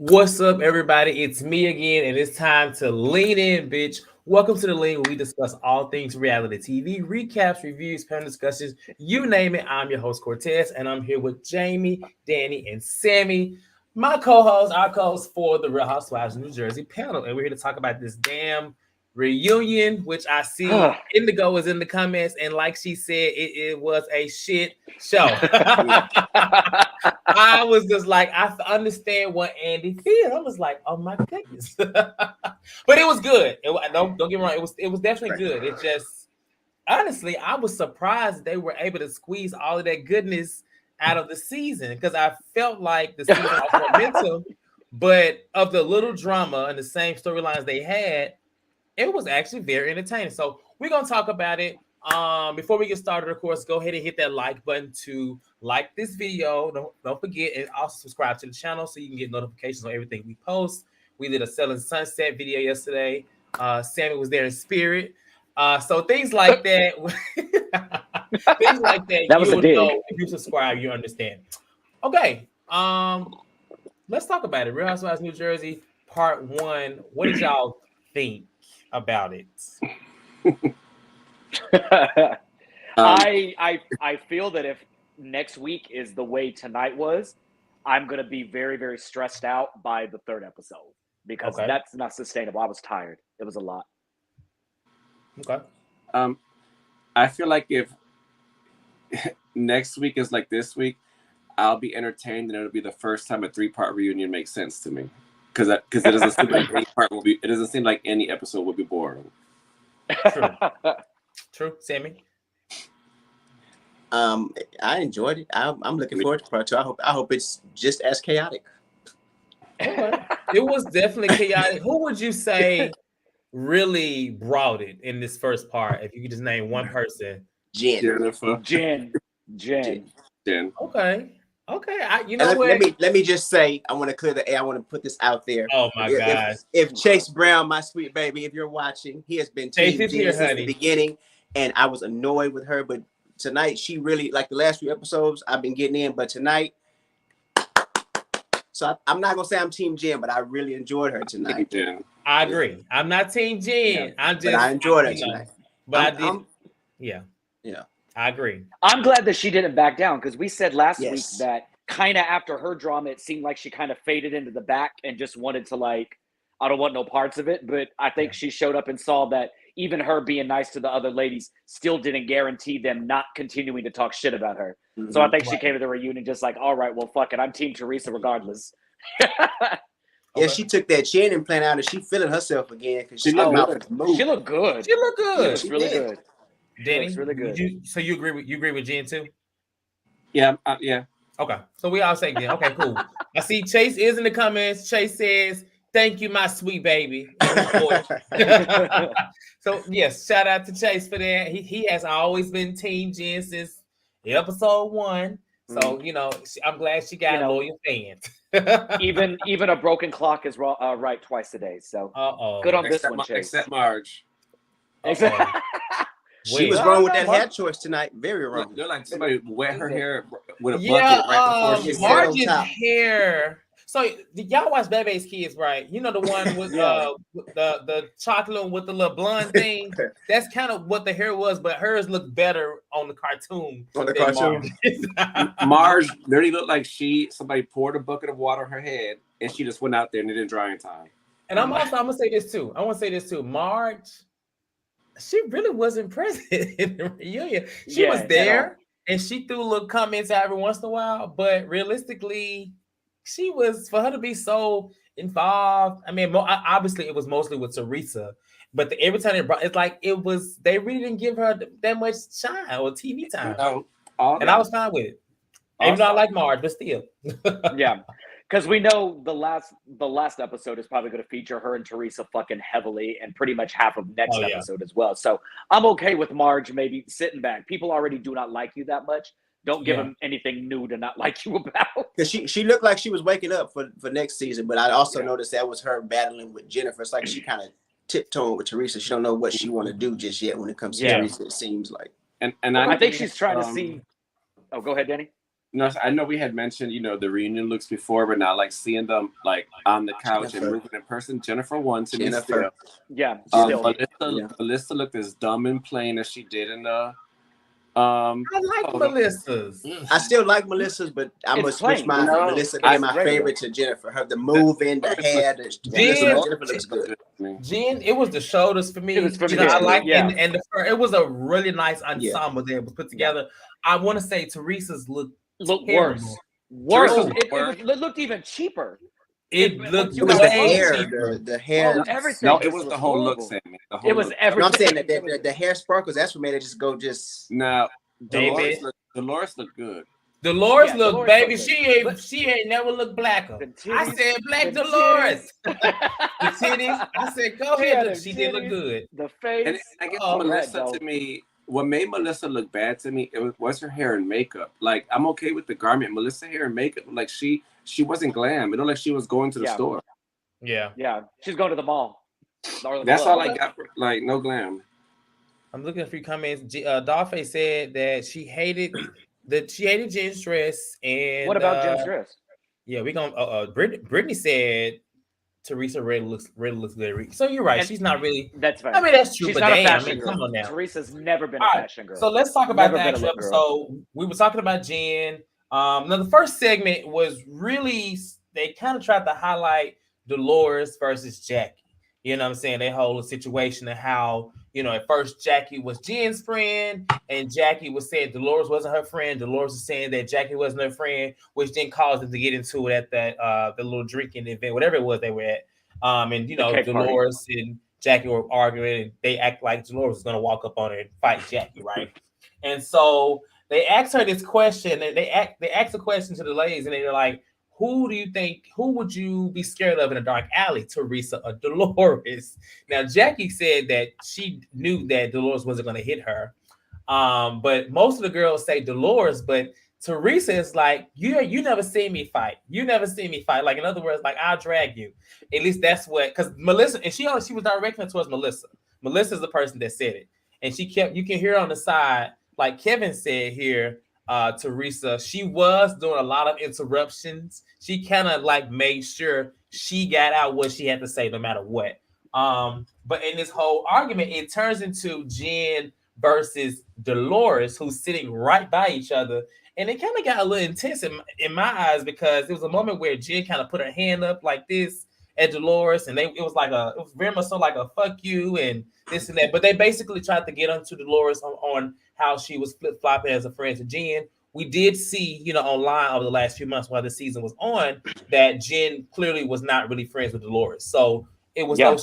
What's up, everybody? It's me again, and it's time to lean in, bitch. Welcome to the Lean, where we discuss all things reality TV, recaps, reviews, panel discussions, you name it. I'm your host, Cortez, and I'm here with Jamie, Danny, and Sammy, my co-host, our co-host for the Real Housewives of New Jersey panel. And we're here to talk about this damn reunion, which I see Indigo is in the comments, and like she said, it was a shit show. I was just like, I understand what Andy feels. I was like, oh my goodness, but it was good. Don't get me wrong, it was definitely good. It just honestly, I was surprised they were able to squeeze all of that goodness out of the season because I felt like the season was momentum, but of the little drama and the same storylines they had, it was actually very entertaining. So we're gonna talk about it. Before we get started, of course, go ahead and hit that like button to like this video. Don't forget, and also subscribe to the channel so you can get notifications on everything we post. We did a Selling Sunset video yesterday. Sammy was there in spirit. So things like that. Things like that. That was you a dig. know if you subscribe, you understand. Okay. Let's talk about it. Real Housewives New Jersey, Part 1. What did y'all think about it? I feel that if next week is the way tonight was, I'm gonna be very, very stressed out by the third episode because that's not sustainable. I was tired. It was a lot. Okay. I feel like if next week is like this week, I'll be entertained, and it'll be the first time a 3-part reunion makes sense to me. Because it doesn't seem like any part will be. It doesn't seem like any episode will be boring. True, Sammy. I enjoyed it. I'm looking forward to part 2. I hope it's just as chaotic. Okay. It was definitely chaotic. Who would you say really brought it in this first part? If you could just name one person. Jennifer. Jen. Okay. Let me just say, I want to clear the air. I want to put this out there. Oh my God. If Chase Brown, my sweet baby, if you're watching, he has been team Jen since the beginning, and I was annoyed with her, but tonight she really, like the last few episodes, I've been getting in, but tonight, so I'm not gonna say I'm team Jen, but I really enjoyed her tonight. I agree. I'm not team Jen. But I enjoyed her tonight. But I did. Yeah. I agree. I'm glad that she didn't back down because we said last week that kind of after her drama, it seemed like she kind of faded into the back and just wanted to I don't want no parts of it. But I think she showed up and saw that even her being nice to the other ladies still didn't guarantee them not continuing to talk shit about her. Mm-hmm. So I think she came to the reunion just like, all right, well, fuck it. I'm team Teresa regardless. Yeah, she took that chin implant out and she feeling herself again because she looked good. She looked good. She really good. Danny, it's really good. You agree with Jen too? Yeah, yeah. Okay, so we all say Jen. Okay, cool. I see Chase is in the comments. Chase says, "Thank you, my sweet baby." So yes, shout out to Chase for that. He has always been Team Jen since episode 1. So I'm glad she got loyal fans. even a broken clock is right twice a day. So good on this one, Chase. Except Marge. Exactly. She was wrong with that hair choice tonight. Very wrong. They're like somebody wet her hair with a bucket right before she Marge's hair. So y'all watch Bebe's Kids, right? You know the one with the chocolate with the little blonde thing. That's kind of what the hair was, but hers looked better on the cartoon. Marge literally looked like somebody poured a bucket of water on her head, and she just went out there and it didn't dry in time. And I'm gonna say this too. Marge, she really wasn't present in the reunion. She was there and she threw little comments out every once in a while, but realistically, she was, for her to be so involved. I mean, obviously it was mostly with Teresa, but every time they really didn't give her that much shine or TV time. And I was fine with it. Even though I like Marge, but still. Yeah. Because we know the last episode is probably going to feature her and Teresa fucking heavily, and pretty much half of next episode as well. So I'm okay with Marge maybe sitting back. People already do not like you that much. Don't give them anything new to not like you about. Because she looked like she was waking up for next season, but I also noticed that was her battling with Jennifer. It's like she kind of tiptoeing with Teresa. She don't know what she want to do just yet when it comes to Teresa, it seems like. And I think she's trying to see. Oh, go ahead, Danny. No, I know we had mentioned, the reunion looks before, but now like seeing them like on the couch and moving in person. Jennifer won to me still. Yeah, still. Melissa looked as dumb and plain as she did in the. I like Melissa's. I still like Melissa's, but I'm gonna switch Melissa being my favorite to Jennifer. Her the moving, the hair, Jennifer looks good. Jen, it was the shoulders for me. It was for me. I like and it was a really nice ensemble that was put together. I want to say Teresa's looked worse. It looked even cheaper. It looked it was the hair, the hair. Everything. No, it was the whole look, Sammy. It was everything. No, I'm saying that the hair sparkles. That's what made it just. Now, Dolores looked good. Dolores looked, baby. She ain't never looked blacker. I said black Dolores. The titties. I said go ahead. She did look good. The face. And I guess Melissa to me. What made Melissa look bad to me was her hair and makeup. Like, I'm okay with the garment. Melissa hair and makeup, like she wasn't glam. It looked like she was going to the store. Yeah. She's going to the mall. That's all I got. Like, no glam. I'm looking for your comments. Dolphin said that she hated Jen's dress. And what about Jen's dress? Yeah, we gonna. Brittany said Teresa really looks good. So you're right. She's not really. That's fine. I mean, that's true. She's but not damn, a fashion girl. Come on now. Teresa's never been a fashion girl. So let's talk about the actual episode. We were talking about Jen. Now the first segment was really, they kind of tried to highlight Dolores versus Jackie. You know what I'm saying? That whole situation and how, at first Jackie was Jen's friend, and Jackie was saying Dolores wasn't her friend. Dolores was saying that Jackie wasn't her friend, which then caused them to get into it at that the little drinking event, whatever it was they were at. And Dolores and Jackie were arguing, and they act like Dolores was gonna walk up on her and fight Jackie, right? And so they asked her this question, and they asked the question to the ladies, and they're like, who would you be scared of in a dark alley, Teresa or Dolores? Now, Jackie said that she knew that Dolores wasn't going to hit her. But most of the girls say Dolores, but Teresa is like, you never seen me fight. You never seen me fight. Like, in other words, like, I'll drag you. At least that's what, because Melissa, and she was directing it towards Melissa. Melissa's the person that said it. And you can hear on the side, like Kevin said here, Teresa, she was doing a lot of interruptions. She kind of like made sure she got out what she had to say no matter what. But in this whole argument, it turns into Jen versus Dolores, who's sitting right by each other. And it kind of got a little intense in my eyes, because there was a moment where Jen kind of put her hand up like this at Dolores, and it was very much so like a fuck you and this and that. But they basically tried to get onto Dolores on how she was flip-flopping as a friend to Jen. We did see, online over the last few months while the season was on, that Jen clearly was not really friends with Dolores. So it was no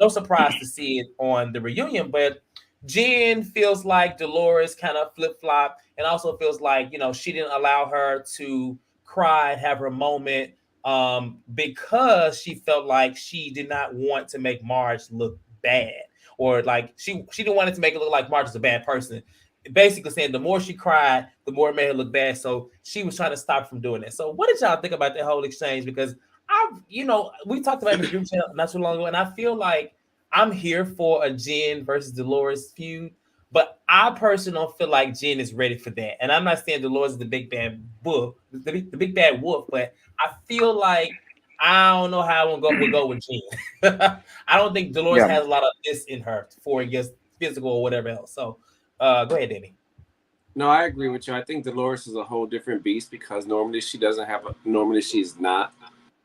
surprise to see it on the reunion. But Jen feels like Dolores kind of flip-flop, and also feels like, she didn't allow her to cry and have her moment because she felt like she did not want to make Marge look bad, or like she didn't want it to make it look like Marge is a bad person. Basically saying the more she cried, the more it made her look bad. So she was trying to stop from doing that. So what did y'all think about that whole exchange? Because we talked about it in the group chat not too long ago, and I feel like I'm here for a Jen versus Dolores feud, but I personally don't feel like Jen is ready for that. And I'm not saying Dolores is the big bad wolf, the big bad wolf, but I feel like I don't know how I would go with Jen. I don't think Dolores has a lot of this in her for against physical or whatever else. So go ahead, Danny. No, I agree with you. I think Dolores is a whole different beast, because normally she's not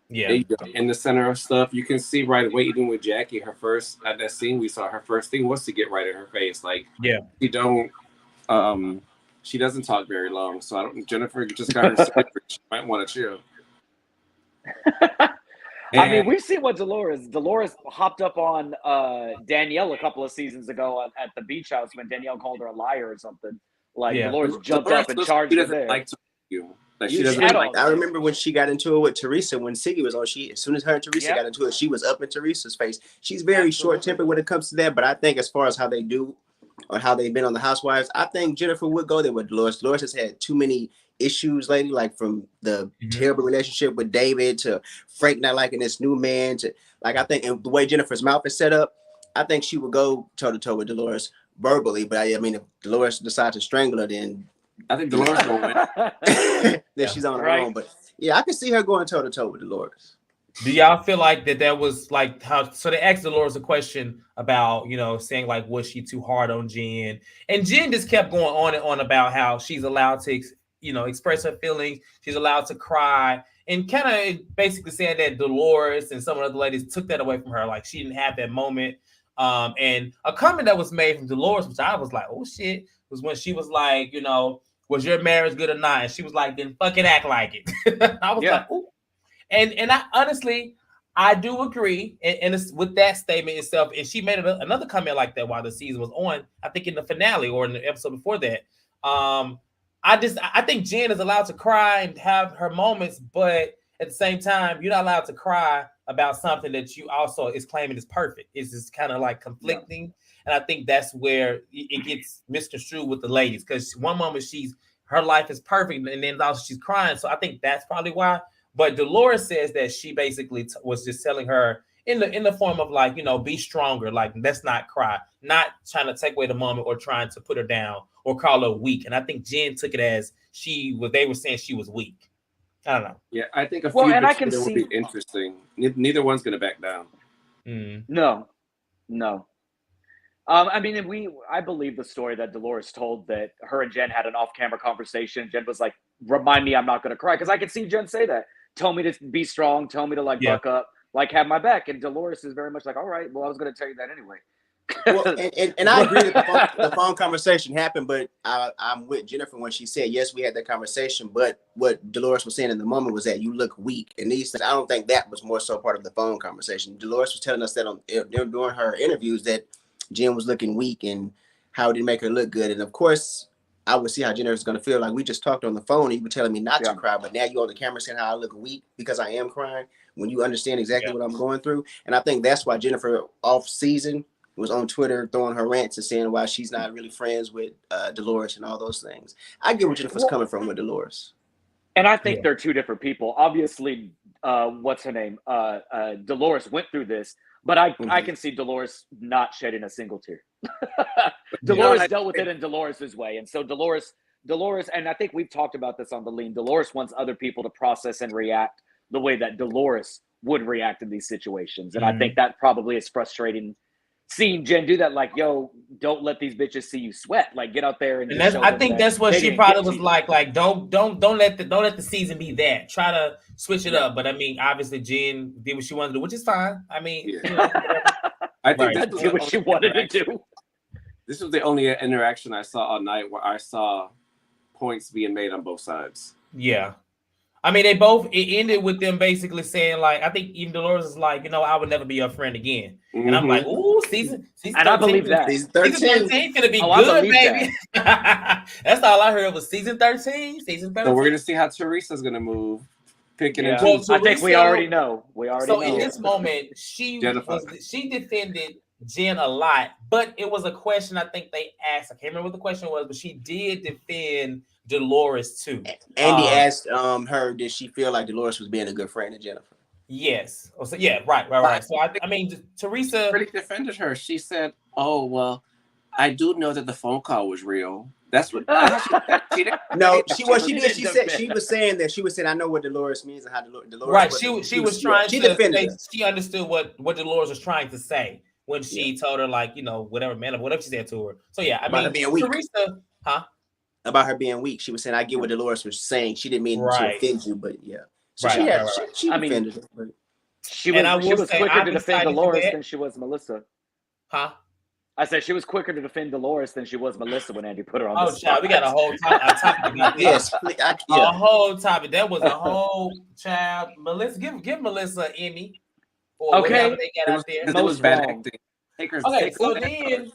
in the center of stuff. You can see right away, even with Jackie, her first at that scene we saw, her first thing was to get right in her face. Like, she doesn't talk very long. So Jennifer just got her secret. She might want to chill. I mean, we've seen what Dolores hopped up on Danielle a couple of seasons ago at the beach house when Danielle called her a liar or something. Like, Dolores jumped up and charged her there. Like to you. Like, she doesn't like. I remember when she got into it with Teresa when Siggy was on. As soon as her and Teresa got into it, she was up in Teresa's face. She's very short-tempered when it comes to that. But I think as far as how they do or how they've been on the Housewives, I think Jennifer would go there with Dolores. Dolores has had too many issues lately, like from the terrible relationship with David to Frank not liking this new man to, like, I think, and the way Jennifer's mouth is set up, I think she would go toe to toe with Dolores verbally. But I mean, if Dolores decides to strangle her, then I think Dolores will win. That she's on her own. But yeah, I can see her going toe to toe with Dolores. Do y'all feel like that was like how? So they asked Dolores a question about, saying like, was she too hard on Jen? And Jen just kept going on and on about how she's allowed to, express her feelings. She's allowed to cry, and kind of basically saying that Dolores and some of the other ladies took that away from her. Like she didn't have that moment. And a comment that was made from Dolores, which I was like, oh shit, was when she was like, was your marriage good or not? And she was like, then fucking act like it. I was like, ooh. And I honestly, I do agree and it's with that statement itself. And she made another comment like that while the season was on, I think in the finale or in the episode before that. I think Jen is allowed to cry and have her moments, but at the same time, you're not allowed to cry about something that you also is claiming is perfect. It's just kind of like conflicting. And I think that's where it gets misconstrued with the ladies, because one moment her life is perfect, and then also she's crying. So I think that's probably why. But Dolores says that she basically was just telling her in the form of like, be stronger. Like, let's not cry, not trying to take away the moment or trying to put her down or call her weak. And I think Jen took it as they were saying she was weak. I don't know. Yeah, I think I can see will be interesting. Neither one's going to back down. No. I mean, I believe the story that Dolores told, that her and Jen had an off-camera conversation. Jen was like, remind me I'm not going to cry. Because I could see Jen say that. Tell me to be strong. Tell me to buck up, have my back. And Dolores is very much like, all right, well, I was going to tell you that anyway. Well, and I agree that the phone conversation happened, but I'm with Jennifer when she said, yes, we had that conversation. But what Dolores was saying in the moment was that you look weak. And these things, I don't think that was more so part of the phone conversation. Dolores was telling us that during her interviews that Jen was looking weak and how it didn't make her look good. And of course, I would see how Jennifer's going to feel. Like, we just talked on the phone and you were telling me not to cry, but now you're on the camera saying how I look weak because I am crying, when you understand exactly what I'm going through. And I think that's why Jennifer off season was on Twitter throwing her rants and saying why she's not really friends with Dolores and all those things. I get where Jennifer's coming from with Dolores. And I think they're two different people. Obviously, what's her name? Dolores went through this, but I can see Dolores not shedding a single tear. Dolores dealt with it in Dolores's way. And so Dolores, and I think we've talked about this on the lean, Dolores wants other people to process and react the way that Dolores would react in these situations. And I think that probably is frustrating, seeing Jen do that. Like, yo, don't let these bitches see you sweat. Like, get out there and I think that's what she probably was like don't let the season be that. Try to switch it up. But I mean, obviously Jen did what she wanted to do, which is fine. I mean, I think that's what she wanted to do. This was the only interaction I saw all night where I saw points being made on both sides. Yeah. I mean, it ended with them basically saying, like, I think even Dolores is like, I would never be your friend again. And I'm like, ooh, season 13. And I believe that. Season 13 gonna be good, baby. That's all I heard was season 13. Season 13. So we're gonna see how Teresa's gonna move. Picking and choosing. Well, I think we already know. So in this moment, she defended Jen a lot, but it was a question I think they asked. I can't remember what the question was, but she did defend Dolores too. Andy asked her, did she feel like Dolores was being a good friend to Jennifer? Yes. So yeah, right. So I mean, Teresa really defended her. She said, "Oh well, I do know that the phone call was real." That's what. No, she did. She said she was saying, I know what Dolores means and how Dolores. Right. She was trying to defend. She understood what Dolores was trying to say when she told her, like, whatever she said to her. So yeah, I mean, being weak. Teresa, about her being weak. She was saying, I get what Dolores was saying. She didn't mean to offend you, but yeah. So she defended it. But... She was quicker to defend Dolores than she was Melissa. I said she was quicker to defend Dolores than she was Melissa when Andy put her on the spot. Child, we got a whole topic about this. A whole topic. That was a whole child. Melissa, give Melissa an Emmy. Or whatever they got out there. It was bad acting. Okay, so then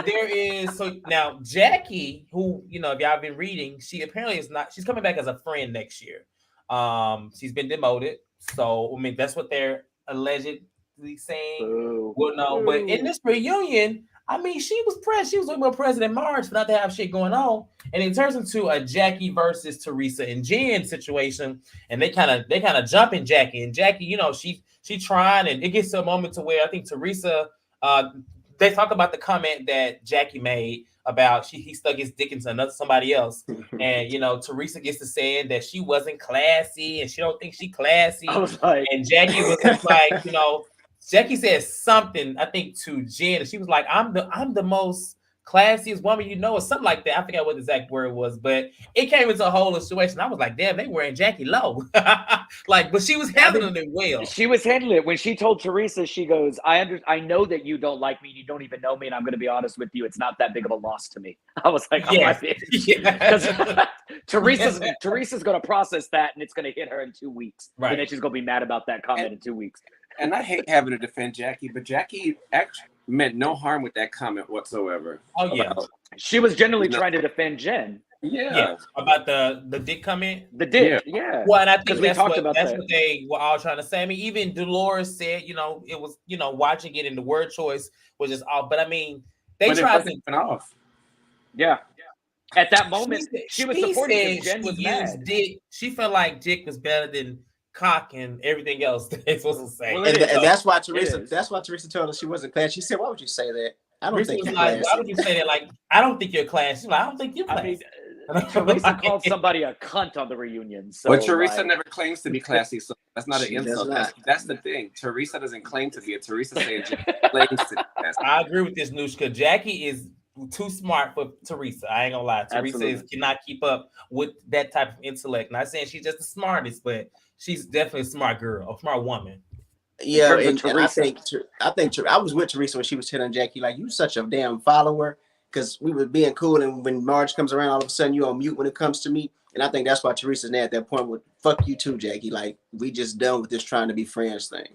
there is now Jackie, who if y'all been reading, she apparently is not. She's coming back as a friend next year. She's been demoted, so I mean that's what they're allegedly saying. Ooh. Well, no, but in this reunion, I mean she was talking about President March for not to have shit going on, and it turns into a Jackie versus Teresa and Jen situation, and they kind of jump in Jackie, and Jackie, she trying, and it gets to a moment to where I think Teresa. They talk about the comment that Jackie made about he stuck his dick into somebody else, and Teresa gets to saying that she wasn't classy and she don't think she classy. I was like, and Jackie was just like, Jackie said something I think to Jen, and she was like, I'm the most classiest woman or something like that. I forgot what the exact word was, but it came into a whole situation. I was like, damn, they wearing Jackie low. But she was handling it well. She was handling it. When she told Teresa, she goes, I know that you don't like me, you don't even know me, and I'm going to be honest with you, it's not that big of a loss to me. I was like, because Teresa's going to process that, and it's going to hit her in 2 weeks. Right. And then she's going to be mad about that comment in 2 weeks. And I hate having to defend Jackie, but Jackie actually meant no harm with that comment whatsoever. Oh yeah, she was generally trying to defend Jen. Yeah, about the dick comment. The dick, yeah. Well, and I think that's what they were all trying to say. I mean, even Dolores said, it was, watching it, and the word choice was just off. But I mean, they tried to off. Yeah. At that moment, she was supporting Jen was mad. Dick. She felt like dick was better than cock and everything else they're supposed to say. Well, and that's why Teresa told us she wasn't class. She said, "Why would you say that? I don't think you're classy." Why would you say that? Like, I don't think you're classy. She's like, I don't think you're classy. Teresa called somebody a cunt on the reunion. So, but Teresa never claims to be classy, so that's not an insult. That's the thing. Teresa doesn't claim to be. Teresa saying she claims to be classy. I agree with this, Nushka. Jackie is too smart for Teresa. I ain't gonna lie. Teresa cannot keep up with that type of intellect. Not saying she's just the smartest, but she's definitely a smart girl, a smart woman. Yeah, and I think I was with Teresa when she was telling Jackie, like, you such a damn follower, because we were being cool, and when Marge comes around, all of a sudden you on mute when it comes to me. And I think that's why Teresa's now at that point with fuck you too, Jackie. Like, we just done with this trying to be friends thing.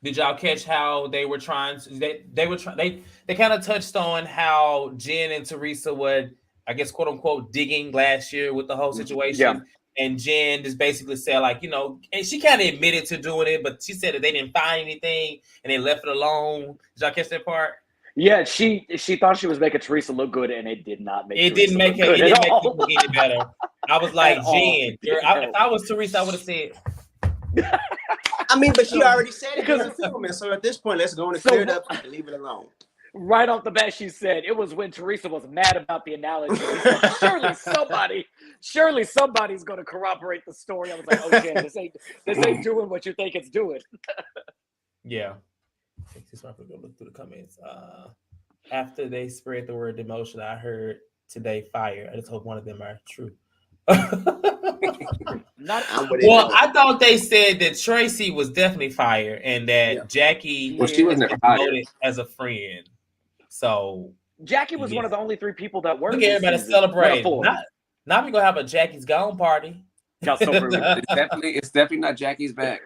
Did y'all catch how they were trying to they kind of touched on how Jen and Teresa were, I guess, quote unquote, digging last year with the whole situation. Yeah. And Jen just basically said, like, and she kind of admitted to doing it, but she said that they didn't find anything and they left it alone. Did y'all catch that part? Yeah, she thought she was making Teresa look good, and it did not make it. Didn't make it look any better. I was like, Jen, if I was Teresa, I would have said. I mean, but she already said it because filming. So at this point, let's go and clear it up and leave it alone. Right off the bat, she said it was when Teresa was mad about the analogy. Surely somebody's going to corroborate the story. I was like, okay, this ain't doing what you think it's doing. Yeah. Just want to go look through the comments. After they spread the word demotion, I heard today fire. I just hope one of them are true. Well, I thought they said that Tracy was definitely fired and that Jackie she wasn't promoted as a friend. So Jackie was one of the only 3 people that worked. Look at everybody celebrating. Now we're gonna have a Jackie's Gone party. So it's definitely not Jackie's back.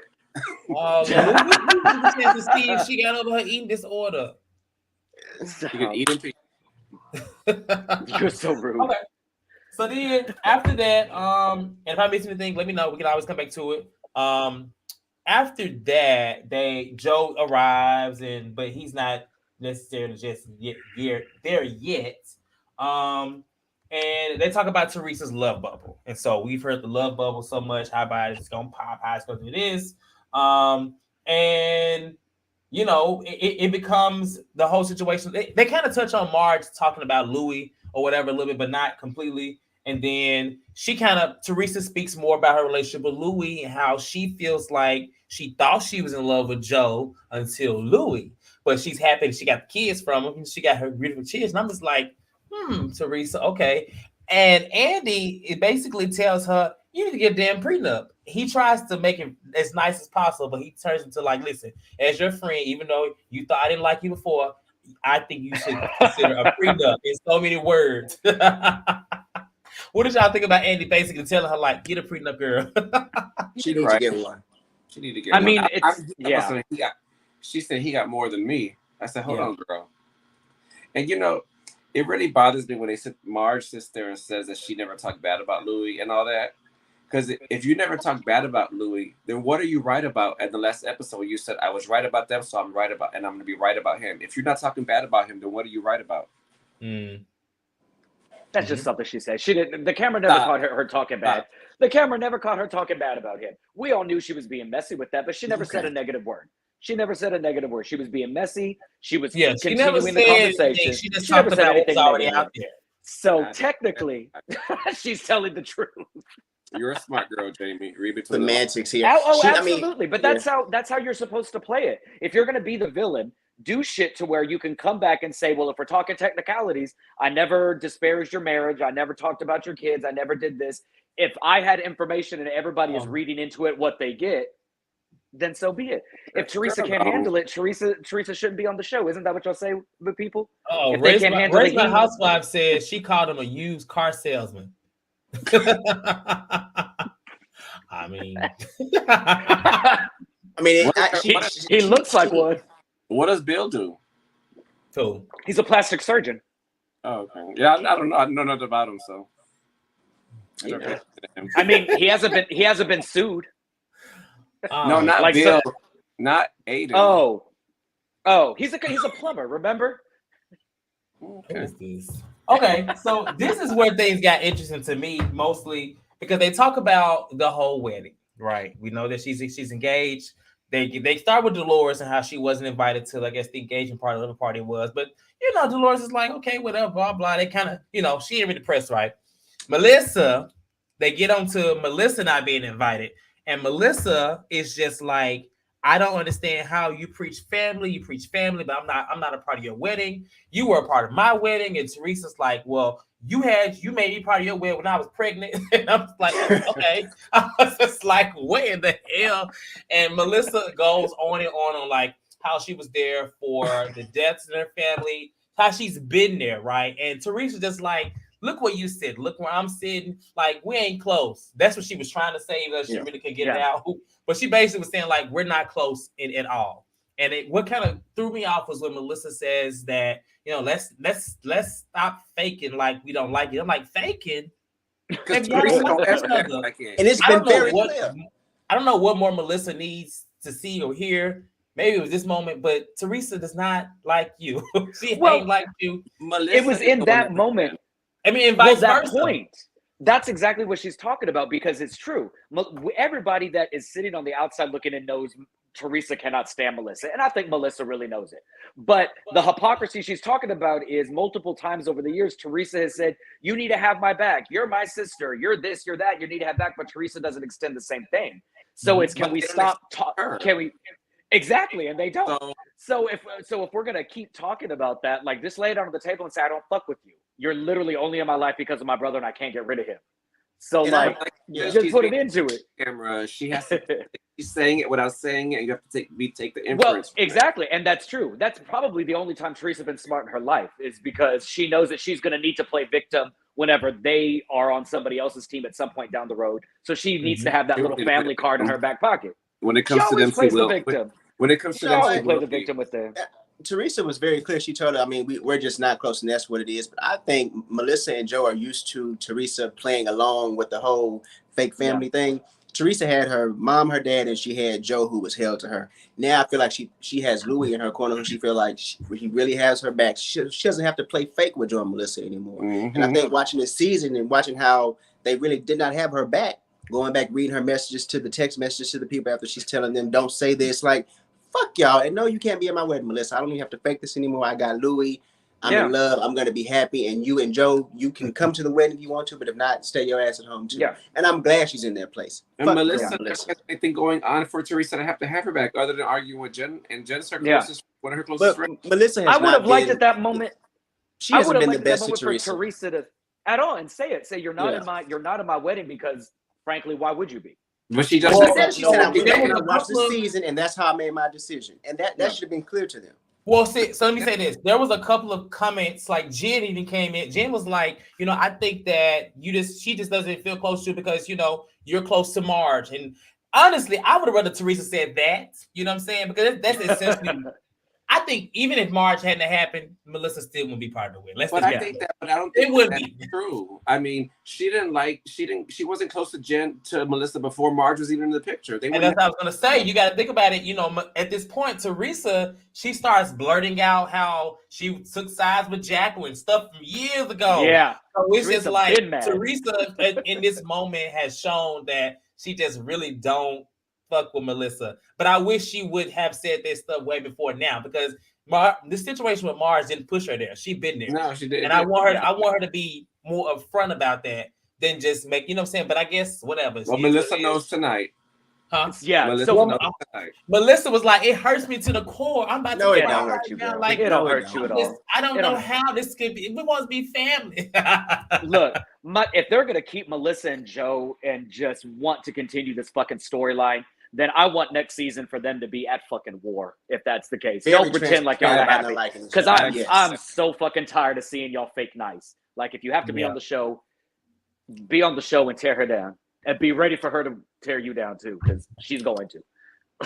Oh, we to see if she got over her eating disorder. You can eat and pee. You're so rude. Okay. So then after that, and if I miss anything, let me know. We can always come back to it. After that, Joe arrives, but he's not necessarily just there yet. And they talk about Teresa's love bubble. And so we've heard the love bubble so much, how about it's gonna pop, how it's gonna do this. And it becomes the whole situation. They kind of touch on Marge talking about Louis or whatever a little bit, but not completely. And then Teresa speaks more about her relationship with Louis and how she feels like she thought she was in love with Joe until Louis, but she's happy she got the kids from him. She got her beautiful kids. And I'm just like, Teresa, okay. And Andy, it basically tells her, you need to get a damn prenup. He tries to make it as nice as possible, but he turns into like, listen, as your friend, even though you thought I didn't like you before, I think you should consider a prenup in so many words. What did y'all think about Andy basically telling her, like, get a prenup, girl? She needs to get one. She needs to get one. I mean, it's she said he got more than me. I said, hold on, girl. And it really bothers me when Marge sits there and says that she never talked bad about Louis and all that. Because if you never talk bad about Louis, then what are you right about? At the last episode, you said I was right about them, so I'm right about, and I'm going to be right about him. If you're not talking bad about him, then what are you right about? That's just something she said. She didn't. The camera never caught her talking bad. The camera never caught her talking bad about him. We all knew she was being messy with that, but she never said a negative word. She never said a negative word. She was being messy. She was she never continuing said the conversation. She just She never talked said about what was anything already negative. out there. So technically, she's telling the truth. You're a smart girl, Jamie. Read between Semantics here. Absolutely. But that's how you're supposed to play it. If you're going to be the villain, do shit to where you can come back and say, well, if we're talking technicalities, I never disparaged your marriage. I never talked about your kids. I never did this. If I had information and everybody is reading into it what they get, then so be it. If Teresa can't handle it, Teresa shouldn't be on the show. Isn't that what y'all say with people? Oh, if they can't handle it, my housewife said she called him a used car salesman. I mean, he looks like one. What does Bill do? So he's a plastic surgeon. Oh, okay. Yeah, I don't know. I know nothing about him, so. I mean, he hasn't been sued. No, not like Bill, not Aiden. Oh, he's a plumber. Remember? Okay, so this is where things got interesting to me, mostly because they talk about the whole wedding, right? We know that she's engaged. They start with Dolores and how she wasn't invited to, I guess, the engagement party, whatever party was. But Dolores is like, okay, whatever, blah blah. They kind of, she ain't really pressed, right? Melissa, they get on to Melissa not being invited, and Melissa is just like, I don't understand how you preach family, but I'm not a part of your wedding. You were a part of my wedding. And Teresa's like, well, you made me part of your wedding when I was pregnant. And I'm like, okay. I was just like, what in the hell? And Melissa goes on and on like how she was there for the deaths in her family, how she's been there, right? And Teresa just like, look where you sit. Look where I'm sitting. Like, we ain't close. That's what she was trying to say, but she really could get it out. But she basically was saying, like, we're not close at all. And what kind of threw me off was when Melissa says that, let's stop faking like we don't like it. I'm like, faking? And it's been very clear. I don't know what more Melissa needs to see or hear. Maybe it was this moment, but Teresa does not like you. She ain't like you. Melissa, it was in that moment. I mean, vice versa. Point. That's exactly what she's talking about, because it's true. Everybody that is sitting on the outside looking in knows Teresa cannot stand Melissa. And I think Melissa really knows it. But the hypocrisy she's talking about is multiple times over the years, Teresa has said, you need to have my back. You're my sister. You're this, you're that. You need to have back. But Teresa doesn't extend the same thing. So it's, can we stop talking? Can we? Exactly. And they don't. So if we're going to keep talking about that, like, just lay it on the table and say, I don't fuck with you. You're literally only in my life because of my brother and I can't get rid of him. So just put it into it. Camera. She has to, she's saying it without saying it. You have to take the inference. Well, exactly. And that's true. That's probably the only time Teresa's been smart in her life, is because she knows that she's going to need to play victim whenever they are on somebody else's team at some point down the road. So she needs to have that little family card in her back pocket. When it comes to them, she will. When it comes to them, she play the victim with them. Teresa was very clear. She told her, we're just not close, and that's what it is. But I think Melissa and Joe are used to Teresa playing along with the whole fake family thing. Teresa had her mom, her dad, and she had Joe, who was held to her. Now I feel like she has Louis in her corner, who she feel like he really has her back. She doesn't have to play fake with Joe and Melissa anymore. Mm-hmm. And I think watching this season and watching how they really did not have her back, going back, reading her messages to the text messages to the people after she's telling them, don't say this, like, fuck y'all. And no, you can't be at my wedding, Melissa. I don't even have to fake this anymore. I got Louis. I'm in love. I'm going to be happy. And you and Joe, you can come to the wedding if you want to, but if not, stay your ass at home too. Yeah. And I'm glad she's in that place. And Melissa, there's anything going on for Teresa to have her back other than arguing with Jen. And Jen's her closest, one of her closest friends. Melissa has I would have liked at that moment. She hasn't been the best to Teresa. For Teresa to at all and say you're not in my wedding, because frankly, why would you be? But she just she said I watched the season, and that's how I made my decision. And that should have been clear to them. Well, see, so let me say this. There was a couple of comments, like Jen even came in. Jen was like, I think that she just doesn't feel close to you because, you're close to Marge. And honestly, I would have rather Teresa said that, you know what I'm saying? Because that's essentially, I think even if Marge hadn't happened, Melissa still wouldn't be part of the win. But I don't think that's true. I mean, she wasn't close to Melissa before Marge was even in the picture. And that's what I was gonna say. You got to think about it. At this point, Teresa, she starts blurting out how she took sides with Jacqueline, stuff from years ago. Yeah. So it's Teresa just like Teresa in this moment has shown that she just really don't fuck with Melissa, but I wish she would have said this stuff way before now because the situation with Mars didn't push her there. She'd been there. No, she didn't. And I want her to be more upfront about that than just make, you know what I'm saying? But I guess whatever. Well, Melissa knows tonight. Huh? Yeah. Melissa was like, it hurts me to the core. I'm about to it don't hurt you, bro. Like, it don't hurt you at all. I don't know how this could be. We want to be family. Look, if they're gonna keep Melissa and Joe and just want to continue this fucking storyline, then I want next season for them to be at fucking war. If that's the case, don't pretend like y'all are happy. Because I'm so fucking tired of seeing y'all fake nice. Like if you have to be on the show, be on the show and tear her down. And be ready for her to tear you down too, because she's going to.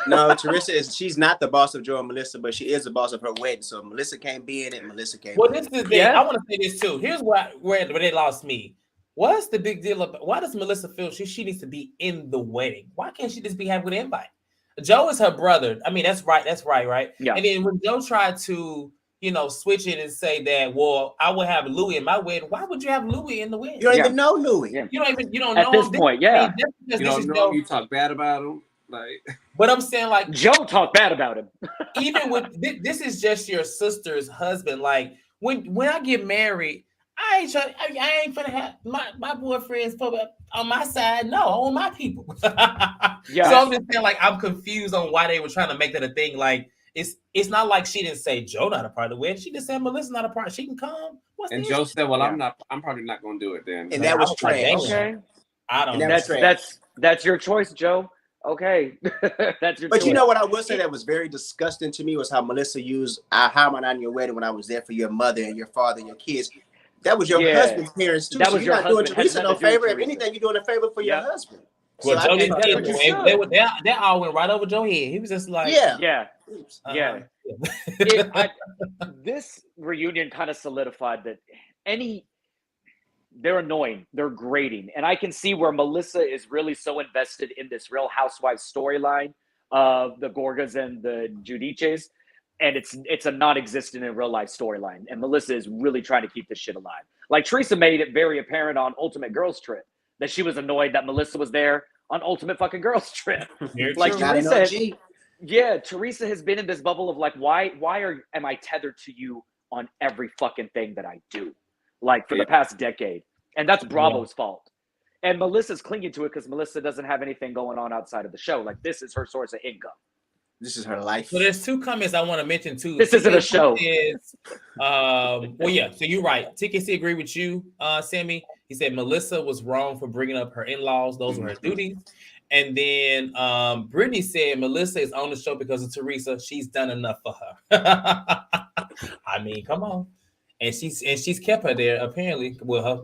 No, Teresa she's not the boss of Joe and Melissa, but she is the boss of her wedding. So Melissa can't be in it. Melissa can't. Well, this is the thing. I want to say this too. Here's where they lost me. What's the big deal about why does Melissa feel she needs to be in the wedding? Why can't she just be happy with an invite? Joe is her brother. I mean, that's right. Yeah. And then when Joe tried to, switch it and say that, well, I would have Louis in my wedding. Why would you have Louis in the wedding? You don't even know Louis. Yeah. You don't know at this point. Yeah. You don't know him. You talk bad about him. But I'm saying, like, Joe talked bad about him. Even with this is just your sister's husband. Like when I get married, I ain't gonna have my boyfriends on my side. No, on my people. Yeah. So I'm just saying, like, I'm confused on why they were trying to make that a thing. Like it's not like she didn't say Joe not a part of the wedding. She just said Melissa's not a part. She can come. And Joe said, "Well, I'm probably not going to do it then." And that was trash. Okay. I don't know. That's your choice, Joe. Okay. That's your choice. But you know what I will say that was very disgusting to me was how Melissa used how am I not in your wedding when I was there for your mother and your father and your kids. That was your husband's parents too. That was you're your not doing Teresa no favor. If anything, you're doing a favor for your husband. Well, so Joe they all went right over Joe's head. He was just like, this reunion kind of solidified that they're annoying, they're grating, and I can see where Melissa is really so invested in this Real Housewives storyline of the Gorgas and the Guidices, and it's a non-existent in real life storyline, and Melissa is really trying to keep this shit alive. Like Teresa made it very apparent on Ultimate Girls Trip that she was annoyed that Melissa was there on Ultimate fucking Girls Trip. Like Teresa has been in this bubble of like, why am I tethered to you on every fucking thing that I do? Like for the past decade. And that's Bravo's fault. And Melissa's clinging to it because Melissa doesn't have anything going on outside of the show. Like this is her source of income. This is her life. So there's two comments I want to mention too. This isn't a show. So you're right. TKC agreed with you, Sammy. He said Melissa was wrong for bringing up her in-laws. Those were her duties. And then Brittany said Melissa is on the show because of Teresa. She's done enough for her. I mean, come on. And she's kept her there apparently with her,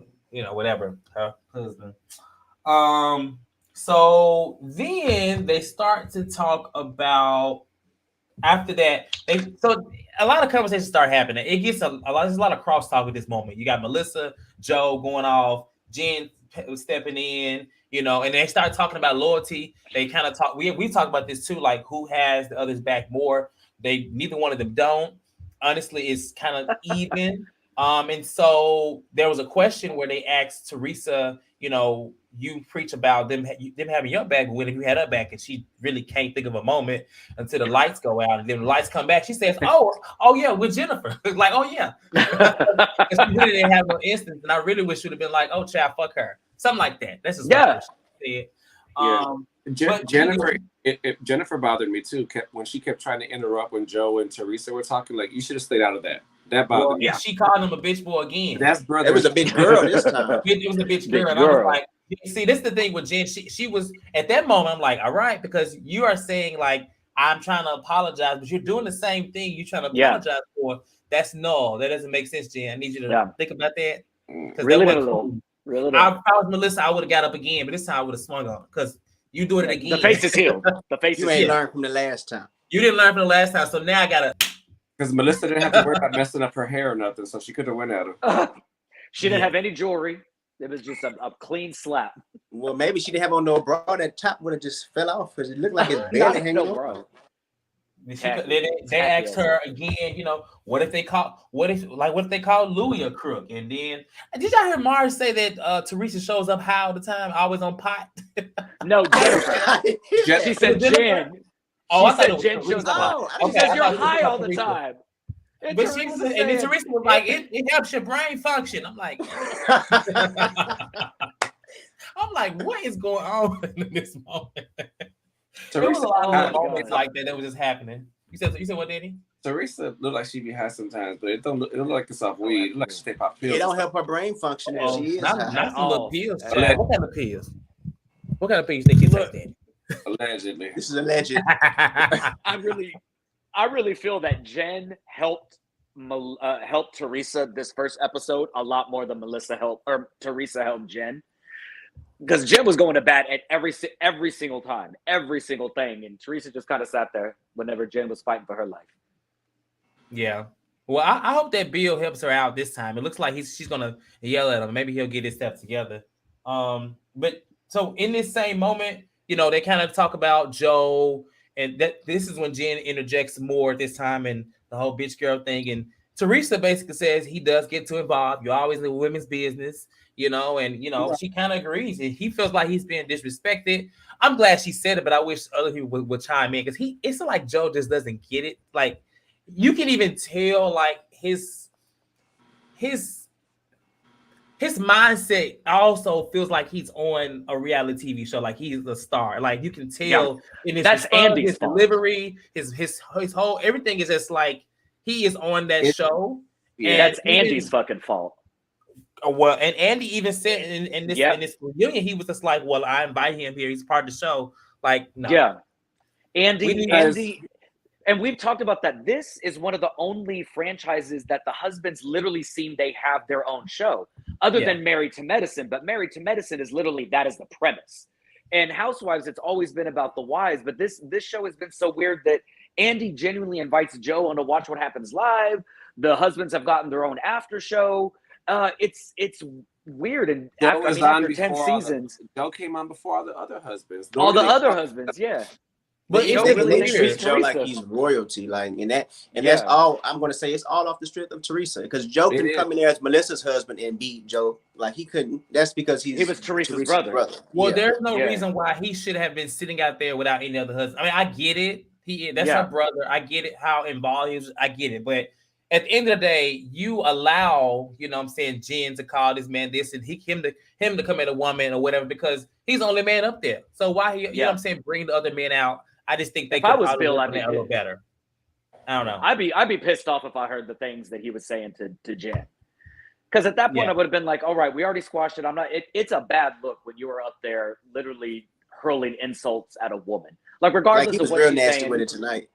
whatever, her husband. So then they start to talk about after that. So a lot of conversations start happening. It gets there's a lot of crosstalk at this moment. You got Melissa, Joe going off, Jen stepping in, and they start talking about loyalty. They kind of talk. We talk about this too, like who has the other's back more. Neither one of them don't. Honestly, it's kind of even. And so there was a question where they asked Teresa, you preach about them having your back, but when you had her back, and she really can't think of a moment until the lights go out, and then the lights come back. She says, "Oh yeah, with Jennifer." Like, "Oh yeah," she really didn't have no instance, and I really wish she'd have been like, "Oh, child, fuck her," something like that. That's just what she said. Jennifer bothered me too. When she kept trying to interrupt when Joe and Teresa were talking, like you should have stayed out of that. That bothered me. Yeah, she called him a bitch boy again. That's brother. It was a bitch girl this time. It was a bitch girl, and I was like, see, this is the thing with Jen. She was at that moment. I'm like, all right, because you are saying like I'm trying to apologize, but you're doing the same thing you're trying to apologize for. That's that doesn't make sense, Jen. I need you to think about that. Really little. Really little. If I was Melissa, I would have got up again, but this time I would have swung on because you do it again. The face is healed. You ain't learned from the last time. You didn't learn from the last time, so now I gotta. Because Melissa didn't have to worry about messing up her hair or nothing, so she could have went at her. She didn't have any jewelry. It was just a clean slap. Well, maybe she didn't have on no bra. That top would have just fell off because it looked like it's barely hanging on. They asked her again, you know, what if they call Louis a crook? And then did y'all hear Mars say that Teresa shows up high all the time, always on pot? No, Jennifer. She said Jen. Oh, I said thought Jen shows up high. She says you're high all the time. And Teresa was like, it helps your brain function. I'm like, what is going on in this moment? There was a lot of moments like that was just happening. You said what, Danny? Teresa look like she be high sometimes, but it don't look like it's off weed. It look like she take pop pills. It don't help her brain function. She is not some little pills. What kind of pills? What kind of pills you think you take, Danny? Allegedly. This is alleged. I really feel that Jen helped Teresa this first episode a lot more than Teresa helped Jen. Because Jen was going to bat at every single time, every single thing, and Teresa just kind of sat there whenever Jen was fighting for her life. Yeah. Well, I hope that Bill helps her out this time. It looks like she's gonna yell at him. Maybe he'll get his stuff together. But so in this same moment, you know, they kind of talk about Joe, and that this is when Jen interjects more this time and the whole bitch girl thing. And Teresa basically says he does get too involved. You're always in women's business. You know, and you know, she kind of agrees. And he feels like he's being disrespected. I'm glad she said it, but I wish other people would chime in because it's like Joe just doesn't get it. Like you can even tell, like his mindset also feels like he's on a reality TV show, like he's a star. Like you can tell in his his delivery, his whole everything is just like he is on that show. Yeah, and that's Andy's fucking fault. Well, and Andy even said in this reunion, he was just like, "Well, I invite him here. He's part of the show." Like, no. Yeah, Andy, and we've talked about that. This is one of the only franchises that the husbands literally seem they have their own show, other than Married to Medicine. But Married to Medicine is literally that is the premise. And Housewives, it's always been about the wives. But this show has been so weird that Andy genuinely invites Joe on to watch what happens live. The husbands have gotten their own after show. It's weird, and after 10 seasons, Joe came on before all the other husbands. All the other husbands, yeah. But it's really treat Joe like he's royalty, like that's all I'm gonna say. It's all off the strength of Teresa, because Joe can come in there as Melissa's husband and beat Joe. Like he couldn't. That's because he was Teresa's brother. Well, there's no reason why he should have been sitting out there without any other husband. I mean, I get it. That's her brother. I get it. How involved he was. I get it, but at the end of the day, you allow, you know what I'm saying, Jen to call this man this and him to come at a woman or whatever, because he's the only man up there. So why you know what I'm saying, bring the other men out? I just think they could I was Bill, I'd be a little better. I don't know. I'd be pissed off if I heard the things that he was saying to Jen. Because at that point I would have been like, all right, we already squashed it. It's a bad look when you were up there literally hurling insults at a woman. Like regardless he was of what real she's nasty saying, with it tonight.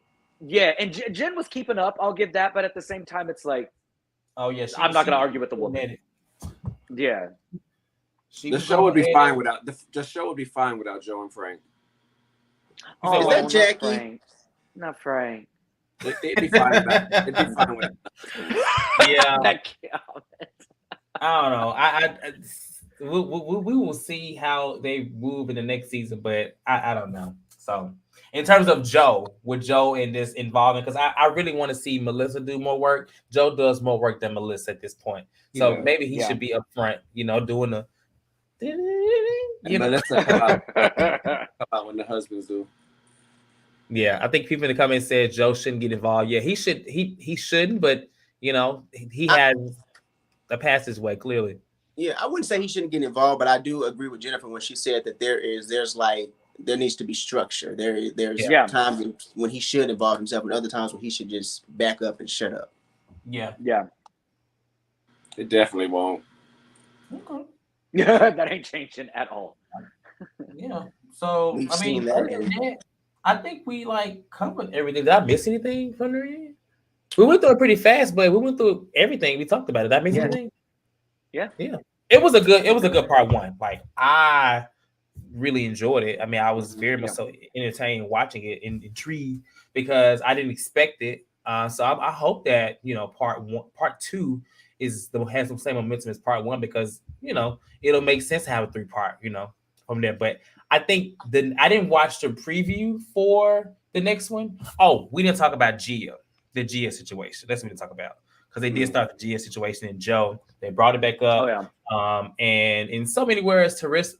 Yeah, and Jen was keeping up. I'll give that, but at the same time, it's like, I'm not going to argue with the woman. Yeah, the show would be fine without Joe and Frank. Oh, is that Jackie? Not Frank. They'd be fine with that. They'd be fine with that. Yeah. I don't know. We will see how they move in the next season, but I don't know. So. In terms of Joe, with Joe in this involvement, because I really want to see Melissa do more work. Joe does more work than Melissa at this point. So maybe he should be up front, you know, doing the... Melissa come out when the husbands do. Yeah, I think people in the comments said Joe shouldn't get involved. Yeah, he should. He shouldn't, but, you know, he has a passageway, clearly. Yeah, I wouldn't say he shouldn't get involved, but I do agree with Jennifer when she said that there needs to be structure. There's times when he should involve himself, and other times when he should just back up and shut up. Yeah. It definitely won't. Okay. That ain't changing at all. Yeah. So I think we covered everything. Did I miss anything from the reunion? We went through it pretty fast, but we went through everything. We talked about it. Did I miss anything? Yeah. It was a good part one. Like I really enjoyed it. I mean, I was very much so entertained watching it and intrigued because I didn't expect it. So I hope that, you know, part two has the same momentum as part one, because, you know, it'll make sense to have a 3-part, you know. from there. But I think I didn't watch the preview for the next one. Oh, we didn't talk about the Gia situation. That's what we talk about because they did start the Gia situation and Joe. They brought it back up. Oh yeah. And in so many words, Teresa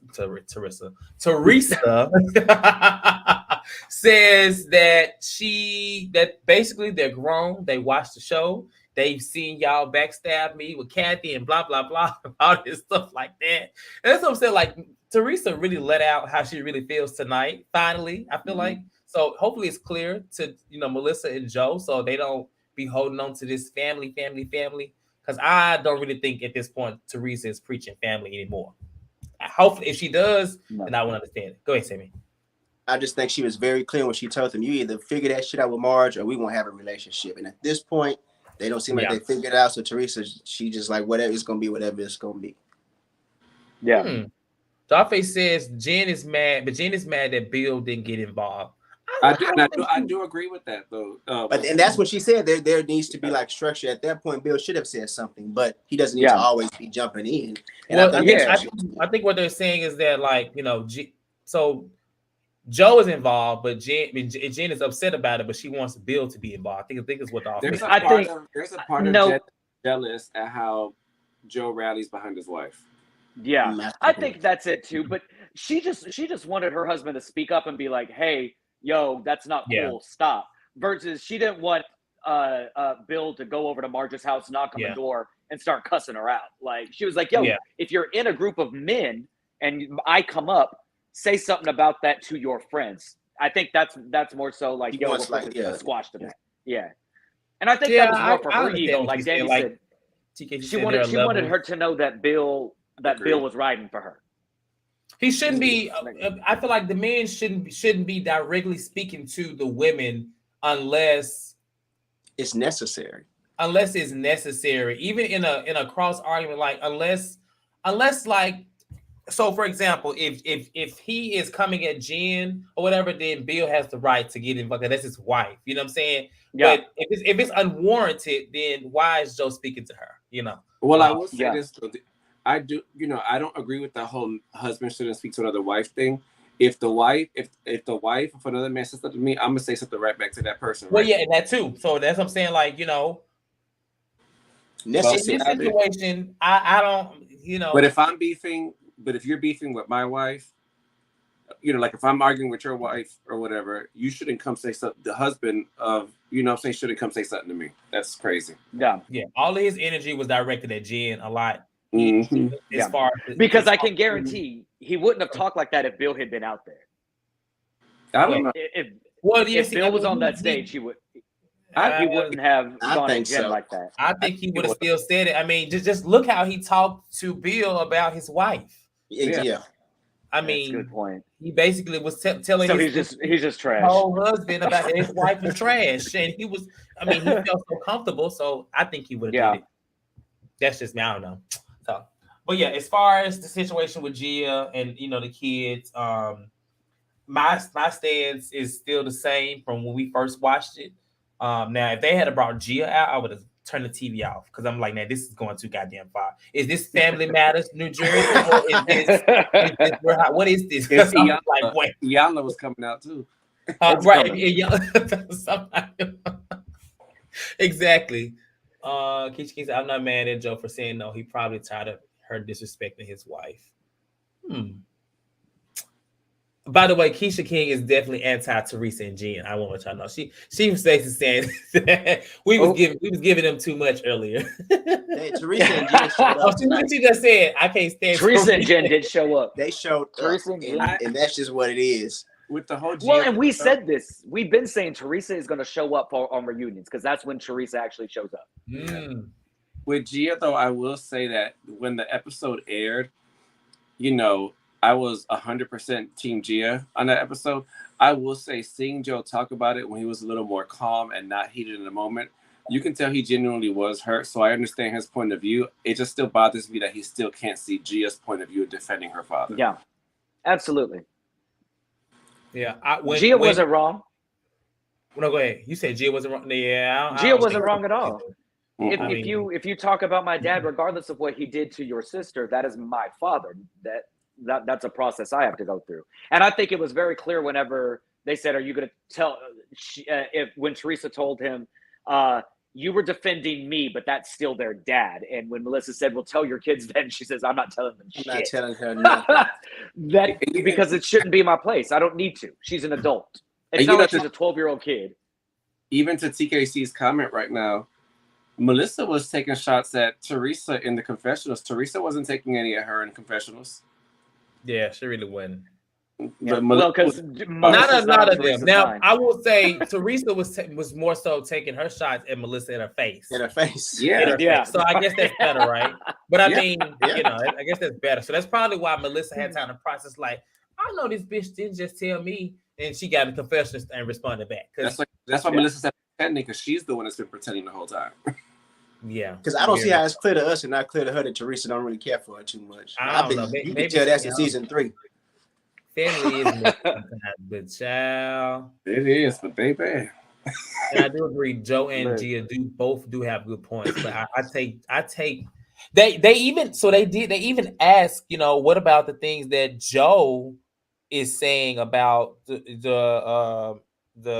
says that basically they're grown. They watched the show. They've seen y'all backstab me with Kathy and blah, blah, blah, all this stuff like that. And that's what I'm saying. Like, Teresa really let out how she really feels tonight. Finally, I feel like. So hopefully it's clear to, Melissa and Joe so they don't be holding on to this family. Because I don't really think at this point Teresa is preaching family anymore. Hopefully, if she does, then I won't understand it. Go ahead, Sammy. I just think she was very clear when she told them, you either figure that shit out with Marge or we won't have a relationship. And at this point, they don't seem like they figured it out. So Teresa, she just like, whatever it's going to be, whatever it's going to be. Yeah. Dollface says Jen is mad, but Jen is mad that Bill didn't get involved. I do agree with that though. And that's what she said. There needs to be like structure. At that point, Bill should have said something, but he doesn't need to always be jumping in. And I think what they're saying is that, like, so Joe is involved, but Jen is upset about it, but she wants Bill to be involved. I think it's what the there's a part of Jen jealous at how Joe rallies behind his wife. Yeah, I think that's it too. But she just wanted her husband to speak up and be like, "Hey, yo, that's not cool. Stop." Versus she didn't want Bill to go over to Marge's house, knock on the door, and start cussing her out. Like, she was like, "Yo, if you're in a group of men and I come up, say something about that to your friends." I think that's more so like, "Yo, we're squash them." Yeah, and I think that was more for her ego. Like Danny said, she wanted her to know that Bill was riding for her. He shouldn't be. I feel like the men shouldn't be directly speaking to the women unless it's necessary. Unless it's necessary, even in a cross argument, like unless like. So, for example, if he is coming at Jen or whatever, then Bill has the right to get involved. That's his wife. You know what I'm saying? Yeah. But if it's unwarranted, then why is Joe speaking to her? Well, I will say this. I do. I don't agree with the whole husband shouldn't speak to another wife thing. If the wife, if another man says something to me, I'm gonna say something right back to that person. Well, and that too. So that's what I'm saying. Like, in this situation, I don't. But if you're beefing with my wife, like if I'm arguing with your wife or whatever, you shouldn't come say something. The husband of, shouldn't come say something to me. That's crazy. Yeah. All of his energy was directed at Jen a lot. Because I can guarantee he wouldn't have talked like that if Bill had been out there. I don't know. If Bill was on that stage, he would. He wouldn't have gone at Jen like that. I think he would have still said it. I mean, just look how he talked to Bill about his wife. Yeah. I mean, that's a good point. He basically was telling he's just trash. Whole husband about his wife is trash, and he felt so comfortable. So I think he would have did it. That's just me. I don't know. So, but yeah, as far as the situation with Gia and the kids, my stance is still the same from when we first watched it. Now, if they had brought Gia out, I would have turned the TV off because I'm like, man, this is going too goddamn far. Is this Family Matters, New Jersey? Or what is this? Iyanla was coming out too. Right. Exactly. Keisha King said, I'm not mad at Joe for saying no. He probably tired of her disrespecting his wife. By the way, Keisha King is definitely anti-Teresa and Jen. I want y'all to know. She was basically saying that we was giving them too much earlier. Hey, Teresa and Jen showed up. She just said, I can't stand Teresa and Jen did show up. They showed Teresa up, and that's just what it is. With the whole Well, and we said this. We've been saying Teresa is going to show up on reunions because that's when Teresa actually shows up. With Gia, though, I will say that when the episode aired, I was 100% Team Gia on that episode. I will say, seeing Joe talk about it when he was a little more calm and not heated in the moment, you can tell he genuinely was hurt. So I understand his point of view. It just still bothers me that he still can't see Gia's point of view of defending her father. Yeah, absolutely. Yeah, Gia wasn't wrong. No, go ahead. You said Gia wasn't wrong. Yeah, Gia wasn't wrong at all. If you talk about my dad, regardless of what he did to your sister, that is my father. that's a process I have to go through. And I think it was very clear whenever they said, "Are you going to tell?" When Teresa told him, "You were defending me, but that's still their dad." And when Melissa said, "Well, tell your kids," then she says, "I'm not telling them shit." I'm not telling her nothing. Because it shouldn't be my place. I don't need to. She's an adult. It's not like she's a 12-year-old kid. Even to TKC's comment right now, Melissa was taking shots at Teresa in the confessionals. Teresa wasn't taking any at her in confessionals. Yeah, she really wasn't. Yeah. Well, because not a lot of them. Now, I will say Teresa was more so taking her shots at Melissa in her face. In her face. Yeah. Face. So I guess that's better, right? But I mean, I guess that's better. So that's probably why Melissa had time to process, like, I know this bitch didn't just tell me, and she got a confession and responded back. That's why Melissa said pretending, because she's the one that's been pretending the whole time. Yeah. Because I don't see how it's clear to us and not clear to her that Teresa don't really care for her too much. I don't know. You can tell that's in season 3. Family is but child. It is, but baby. And I do agree. Joe and Gia both have good points, but I take they even ask, what about the things that Joe is saying about the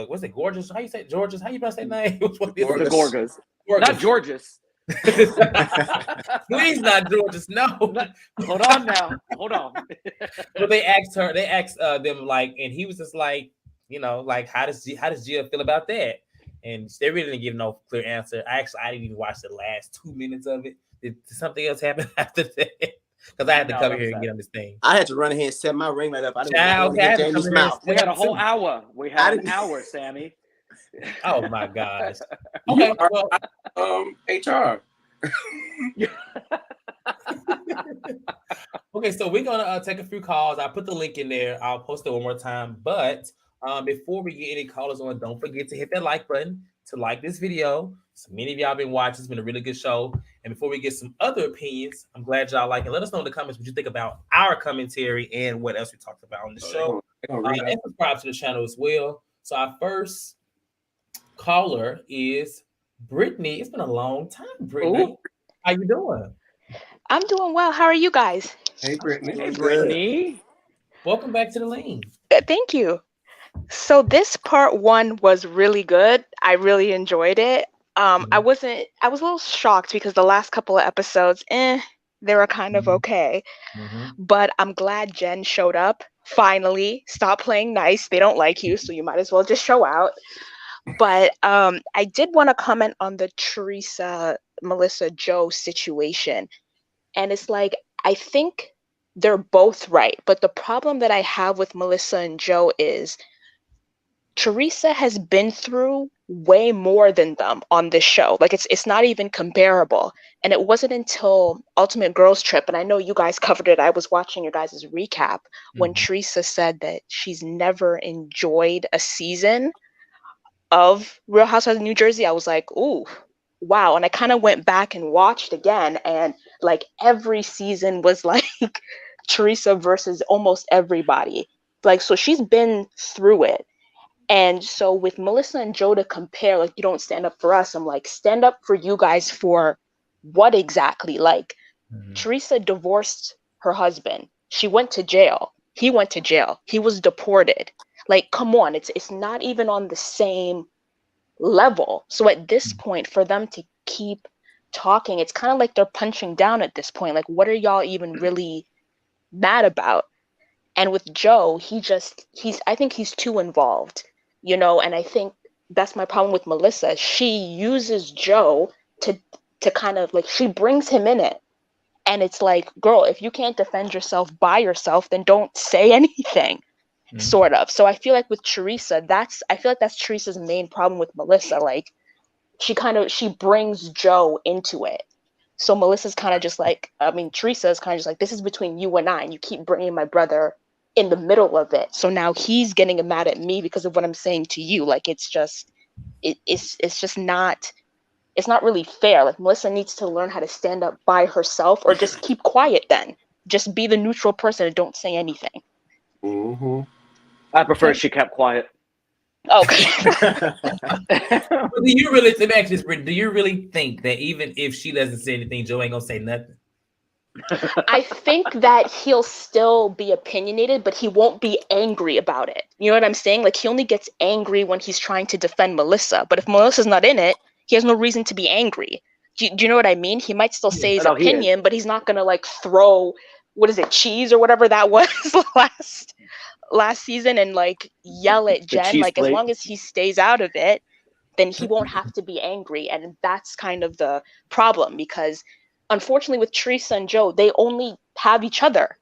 what's it, Gorgeous? How you say Georges? How you pronounce that name? The Gorgas. Not Georges. Please, not Georges. No. Hold on now. Hold on. But they asked them, like, and he was just like, like, how does Gia feel about that? And they really didn't give no clear answer. I didn't even watch the last 2 minutes of it. Did something else happen after that? Because I had to come here and get on this thing. I had to run ahead and set my ring light up. I didn't want to get Jamie's mouth. We had a whole hour. We had an hour, Sammy. Oh my gosh. Okay. Well, HR. Okay, so we're gonna take a few calls. I'll put the link in there. I'll post it one more time. But before we get any callers on, don't forget to hit that like button to like this video. So many of y'all been watching. It's been a really good show. And before we get some other opinions, I'm glad y'all like it. Let us know in the comments what you think about our commentary and what else we talked about on the show. And subscribe to the channel as well. So our first caller is Brittany. It's been a long time, Brittany. Ooh. How you doing? I'm doing well. How are you guys? Hey, Brittany. Hey, Brittany. Welcome back to the Lean. Thank you. So this part 1 was really good. I really enjoyed it. I was a little shocked because the last couple of episodes, they were kind of okay. But I'm glad Jen showed up. Finally, stop playing nice. They don't like you, so you might as well just show out. But I did want to comment on the Teresa, Melissa, Joe situation. And it's like, I think they're both right. But the problem that I have with Melissa and Joe is Teresa has been through way more than them on this show. Like, it's not even comparable. And it wasn't until Ultimate Girls Trip, and I know you guys covered it. I was watching your guys' recap when Teresa said that she's never enjoyed a season of Real Housewives of New Jersey. I was like, ooh, wow. And I kind of went back and watched again, and like every season was like Teresa versus almost everybody. Like, so she's been through it. And so with Melissa and Joe to compare, like, you don't stand up for us. I'm like, stand up for you guys for what exactly? Like, Teresa divorced her husband. She went to jail. He went to jail. He was deported. Like, come on, it's not even on the same level. So at this point, for them to keep talking, it's kind of like they're punching down at this point. Like, what are y'all even really mad about? And with Joe, I think he's too involved, and I think that's my problem with Melissa. She uses Joe to kind of like, she brings him in it. And it's like, girl, if you can't defend yourself by yourself, then don't say anything. Sort of. So I feel like with Teresa, that's Teresa's main problem with Melissa. Like, she brings Joe into it. So Melissa's kind of just like, Teresa's kind of just like, this is between you and I, and you keep bringing my brother in the middle of it. So now he's getting mad at me because of what I'm saying to you. Like, it's just not really fair. Like, Melissa needs to learn how to stand up by herself, or just keep quiet then. Just be the neutral person and don't say anything. I prefer she kept quiet. Okay. Do you really think that even if she doesn't say anything, Joe ain't gonna say nothing? I think that he'll still be opinionated, but he won't be angry about it. You know what I'm saying? Like, he only gets angry when he's trying to defend Melissa. But if Melissa's not in it, he has no reason to be angry. Do you know what I mean? He might still say his opinion, but he's not gonna like throw, what is it, cheese or whatever that was last season, and like yell at Jen. Like, as long as he stays out of it, then he won't have to be angry. And that's kind of the problem, because unfortunately with Teresa and Joe, they only have each other.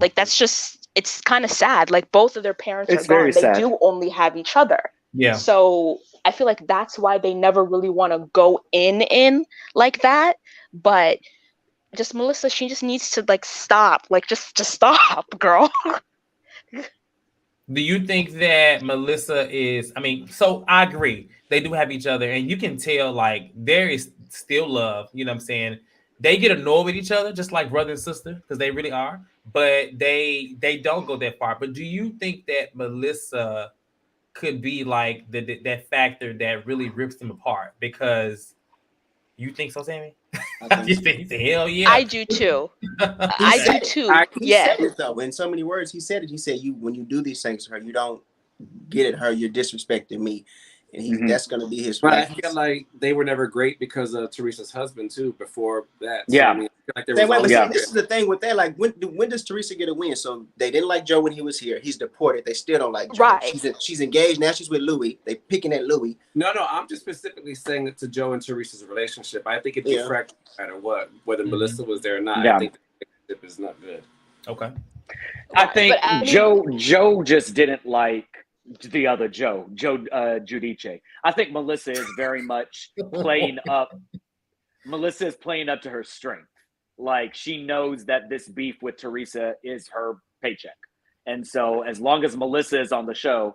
Like, that's just, it's kind of sad. Like, both of their parents are gone. They do only have each other. Yeah. So I feel like that's why they never really want to go in like that. But just Melissa, she just needs to like stop. Like, just stop, girl. Do you think that Melissa is, I mean, so I agree. They do have each other, and you can tell like there is still love, you know what I'm saying? They get annoyed with each other just like brother and sister, because they really are, but they don't go that far. But do you think that Melissa could be like that factor that really rips them apart? Because you think so, Sammy? You think hell yeah. I do too. I do too. He said it though, in so many words. He said it. He said, when you do these things to her, you don't get at her, you're disrespecting me. And that's going to be his. But I feel like they were never great because of Teresa's husband too. Before that, yeah. So, I mean, I feel like this is the thing with that. Like, when does Teresa get a win? So they didn't like Joe when he was here. He's deported. They still don't like Joe. Right. She's engaged now. She's with Louis. They picking at Louis. No. I'm just specifically saying that to Joe and Teresa's relationship. I think it's a fracture no matter what, whether Melissa was there or not. Yeah. I think the relationship is not good. Okay. I think Joe just didn't like the other Joe Guidice. I think Melissa is very much playing up. Melissa is playing up to her strength. Like, she knows that this beef with Teresa is her paycheck. And so as long as Melissa is on the show,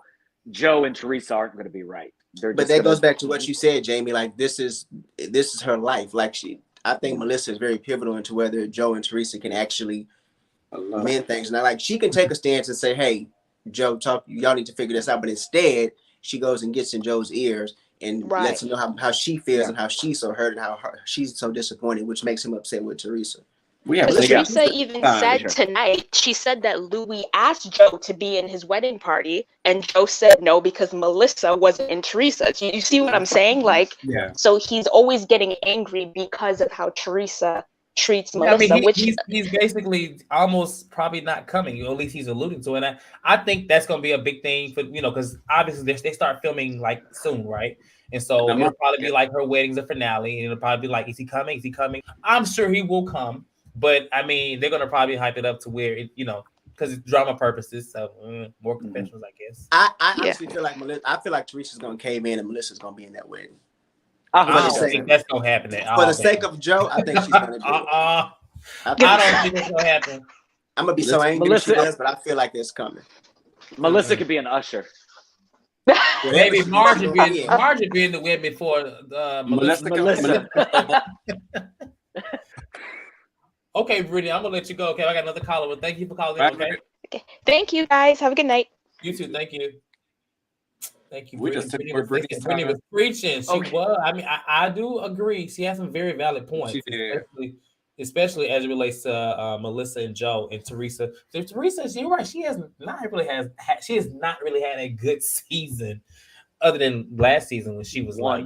Joe and Teresa aren't going to be right. But that goes back to what you said, Jamie. Like, this is her life. Like, I think Melissa is very pivotal into whether Joe and Teresa can actually mend things. Now, like, she can take a stance and say, hey, Joe, y'all need to figure this out. But instead, she goes and gets in Joe's ears and lets him know how she feels and how she's so hurt and how she's so disappointed, which makes him upset with Teresa. Teresa even said tonight, she said that Louis asked Joe to be in his wedding party, and Joe said no because Melissa wasn't in Teresa. You see what I'm saying? Like, so he's always getting angry because of how Teresa treats Melissa. I mean, he's basically almost probably not coming, or at least he's alluding to it. And I think that's going to be a big thing for, because obviously they start filming like soon, right? And so it'll probably be like her wedding's a finale, and it'll probably be like, is he coming? Is he coming? I'm sure he will come, but I mean, they're going to probably hype it up to where it, because it's drama purposes, so more confessions, I guess. I honestly feel like Teresa's going to cave in, and Melissa's going to be in that wedding. I don't think that's gonna happen. For the sake of Joe, I think she's gonna do it. I don't think it's gonna happen. I'm gonna be so angry if she does, but I feel like it's coming. Melissa could be an usher. Maybe Margaret be in the wedding before Melissa. Okay, Brittany, I'm gonna let you go. Okay, I got another caller. Well, thank you for calling in. Okay. Thank you, guys. Have a good night. You too. Thank you. Thank you. Brittany was preaching. She was. I mean, I do agree. She has some very valid points, especially as it relates to Melissa and Joe and Teresa. So Teresa, you're right. She has not really had a good season, other than last season when she was like,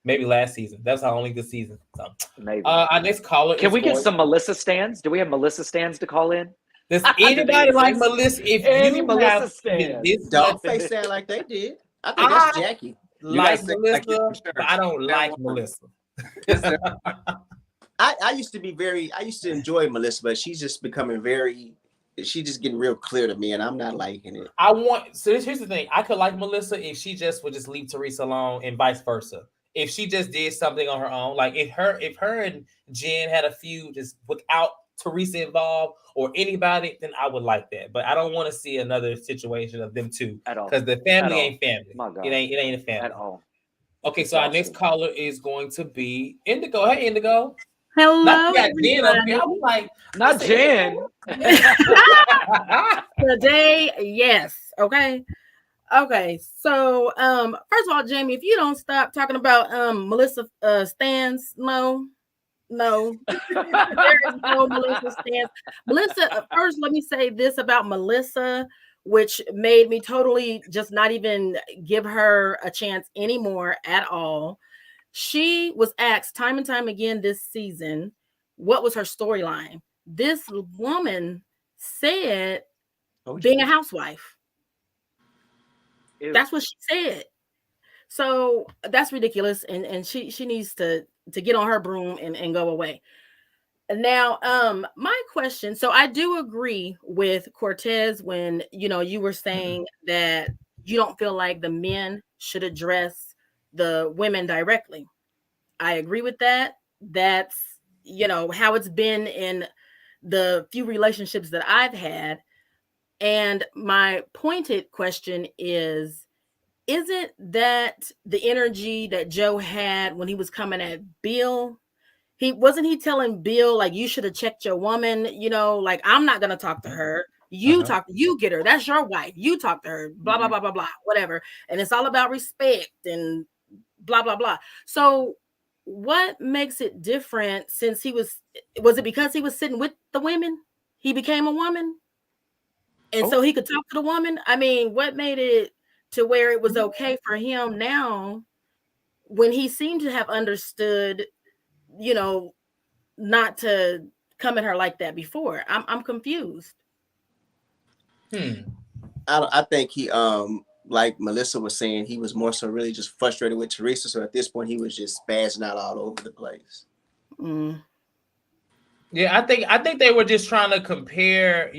maybe last season. That's her only good season. So maybe. Our next caller. Can we get some Melissa stands? Do we have Melissa stands to call in? Does anybody like Melissa? If you Melissa stands, don't face that like they did. I think that's Jackie. Like Melissa, but I don't like Melissa. I used to enjoy Melissa, but she's just becoming she's just getting real clear to me, and I'm not liking it. Here's the thing. I could like Melissa if she just would just leave Teresa alone, and vice versa. If she just did something on her own, like if her and Jen had a feud just without Teresa involved or anybody, then I would like that. But I don't want to see another situation of them two at all, because the family ain't family. It ain't a family at all. Okay, so our next caller is going to be Indigo. Hey, Indigo. Hello. Not Jen up here. I was like, not Jen. Today, yes. Okay. So first of all, Jamie, if you don't stop talking about Melissa stands, no. No, there is no Melissa stance. Melissa, first, let me say this about Melissa, which made me totally just not even give her a chance anymore at all. She was asked time and time again this season, what was her storyline? This woman said being a housewife. Ew. That's what she said. So that's ridiculous. And she needs to get on her broom and go away. Now, my question, so I do agree with Cortez when, you were saying that you don't feel like the men should address the women directly. I agree with that. That's, how it's been in the few relationships that I've had. And my pointed question is, isn't that the energy that Joe had when he was coming at Bill? He telling Bill, like, you should have checked your woman, like, I'm not gonna talk to her. You get her. That's your wife. You talk to her, blah, blah, blah, blah, blah, whatever. And it's all about respect and blah, blah, blah. So what makes it different since was it because he was sitting with the women? He became a woman? And so he could talk to the woman? I mean, what made it to where it was okay for him now when he seemed to have understood, not to come at her like that before? I'm confused. I think he, like Melissa was saying, he was more so really just frustrated with Teresa. So at this point, he was just spazzing out all over the place. Yeah, I think they were just trying to compare,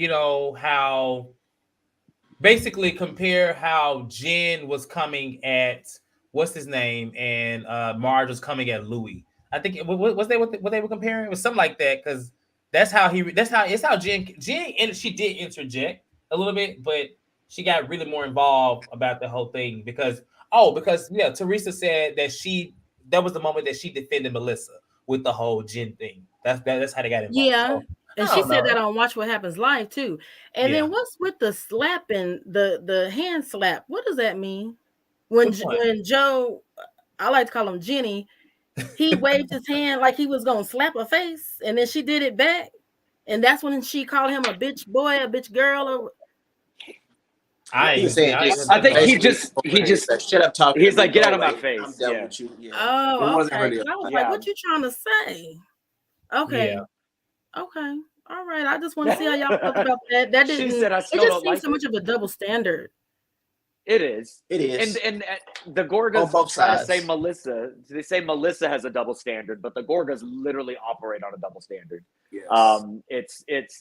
how Jen was coming at what's his name and Marge was coming at Louis. I think was they what they were comparing? It was something like that, because it's how Jen and she did interject a little bit, but she got really more involved about the whole thing because Teresa said that was the moment that she defended Melissa with the whole Jen thing. That's how they got involved. Yeah. So, and she said that on Watch What Happens Live too. And then what's with the slapping, the hand slap? What does that mean? When Joe, I like to call him Jenny, he waved his hand like he was gonna slap her face, and then she did it back, and that's when she called him a bitch boy, a bitch girl, or I think he just shut up talking. He's like, get out of my face. I'm done with you. Yeah. Oh, okay. I was like, what you trying to say? Okay. Yeah. Okay. All right. I just want to see how y'all felt about that. That didn't. It just seems so much of a double standard. It is. It is. And the Gorgas try to say Melissa. They say Melissa has a double standard, but the Gorgas literally operate on a double standard. Yes.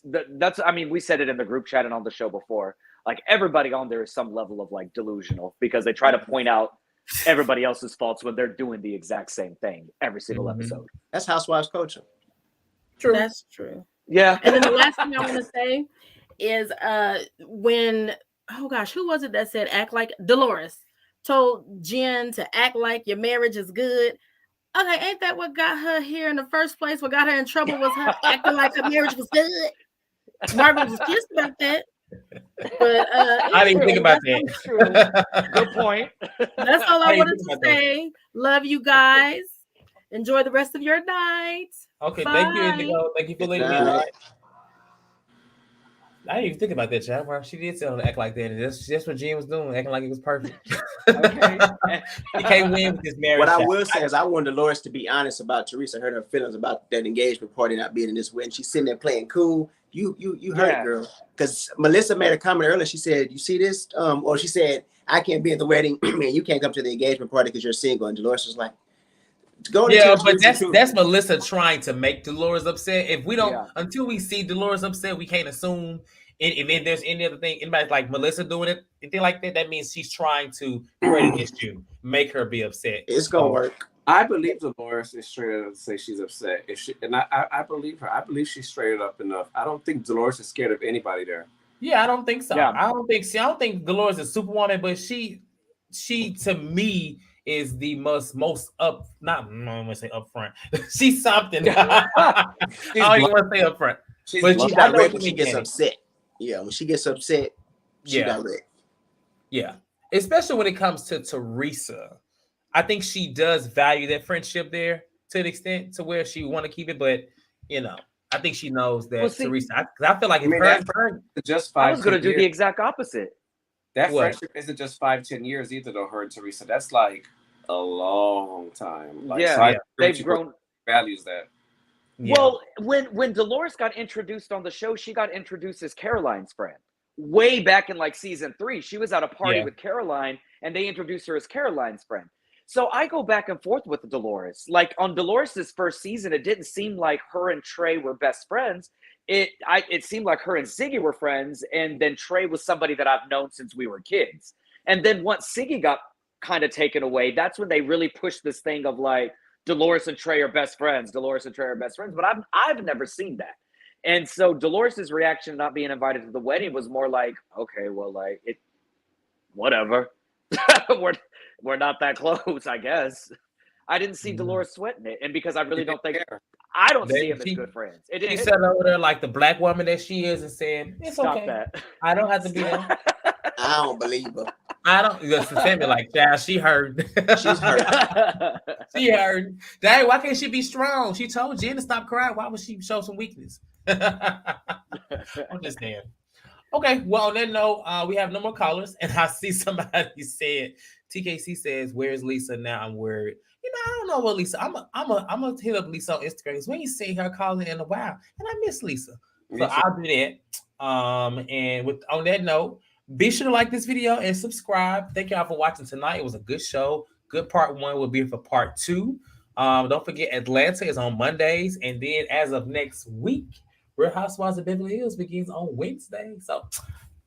That's. I mean, we said it in the group chat and on the show before. Like, everybody on there is some level of like delusional because they try to point out everybody else's faults when they're doing the exact same thing every single episode. That's Housewives coaching. True. That's true. Yeah. And then the last thing I want to say is when, oh gosh, who was it that said act like Dolores told Jen to act like your marriage is good? Okay, ain't that what got her here in the first place? What got her in trouble was her acting like her marriage was good. Margaret was pissed about that. But I didn't think about that. Good point. That's all I wanted to say. Love you guys. Enjoy the rest of your night. Okay, bye. Thank you, Indigo. Thank you for letting me know. I didn't even think about that, Chad. She did tell her to act like that. And that's what Jen was doing, acting like it was perfect. Okay. He can't win with this marriage. What I will say is I want Dolores to be honest about Teresa. Heard her feelings about that engagement party not being in this way. And she's sitting there playing cool. You hurt, girl. Because Melissa made a comment earlier. She said, you see this? Or she said, I can't be at the wedding and you can't come to the engagement party because you're single. And Dolores was like, but that's Melissa trying to make Dolores upset. If we don't, until we see Dolores upset, we can't assume. If there's any other thing, anybody's like Melissa doing it, anything like that, that means she's trying to create an issue, make her be upset. It's gonna work. I believe Dolores is straight up to say she's upset. I believe her. I believe she's straight up enough. I don't think Dolores is scared of anybody there. Yeah, I don't think so. Yeah. I don't think Dolores is Superwoman, but she to me is the most up. Not I'm gonna say upfront. She's something. I don't even want to say upfront. But she's direct when she gets upset. Yeah, when she gets upset, she direct. Yeah, especially when it comes to Teresa. I think she does value that friendship there. to the extent to where she want to keep it, but you know, I think she knows that Teresa. Because I feel like if her just I was 5-10 going to do the years. exact opposite. That friendship isn't just 5-10 years either, though. Her and Teresa, that's like a long time. Like, so they've grown. Values that. Yeah. Well, when Dolores got introduced on the show, she got introduced as Caroline's friend. Way back in like season 3, she was at a party with Caroline, and they introduced her as Caroline's friend. So I go back and forth with Dolores. Like on Dolores' first season, it didn't seem like her and Trey were best friends. It seemed like her and Siggy were friends, and then Trey was somebody that I've known since we were kids. And then once Siggy got kind of taken away, that's when they really pushed this thing of like Dolores and Trey are best friends. Dolores and Trey are best friends. But I've never seen that. And so Dolores' reaction to not being invited to the wedding was more like, okay, well, like whatever. we're not that close, I guess. I didn't see Dolores sweating it, and because I really don't think I don't see them as good friends. She sat over there like the black woman that she is and said, "It's Stop okay. That. I don't have to be there." I don't believe her. I don't. Listen, Sammy, like, child, she heard. She's hurt. She heard. Dang, why can't she be strong? She told Jen to stop crying. Why would she show some weakness? I'm just saying. Okay, well, on that note, we have no more callers, and I see somebody said, TKC says, "Where's Lisa now? I'm worried." You know, I don't know what Lisa. I'm gonna hit up Lisa on Instagram because we ain't seen her calling in a while, and I miss Lisa. So I'll do that. And on that note, be sure to like this video and subscribe. Thank y'all for watching tonight. It was a good show. Good part 1 will be for part 2. Don't forget, Atlanta is on Mondays, and then as of next week, Real Housewives of Beverly Hills begins on Wednesday. So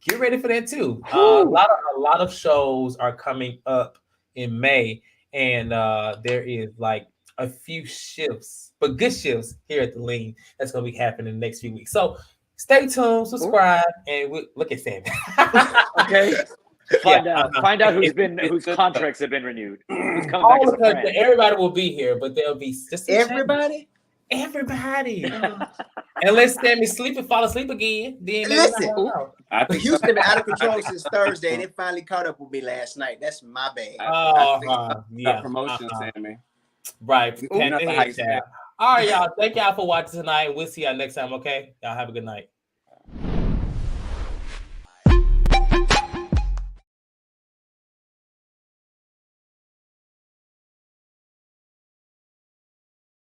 get ready for that too. A lot of shows are coming up in May, and there is like a few shifts, but good shifts here at the Lean that's going to be happening in the next few weeks. So stay tuned, subscribe, and look at Sammy. Okay. Find out whose contracts have been renewed. Who's coming back as a friend. Everybody will be here, but there'll be just everybody. Unless Sammy fall asleep again. Then listen, I think Houston been out of control since Thursday, and it finally caught up with me last night. That's my bad. Promotion, Sammy. Right. All right, y'all. Thank y'all for watching tonight. We'll see y'all next time. Okay, y'all have a good night.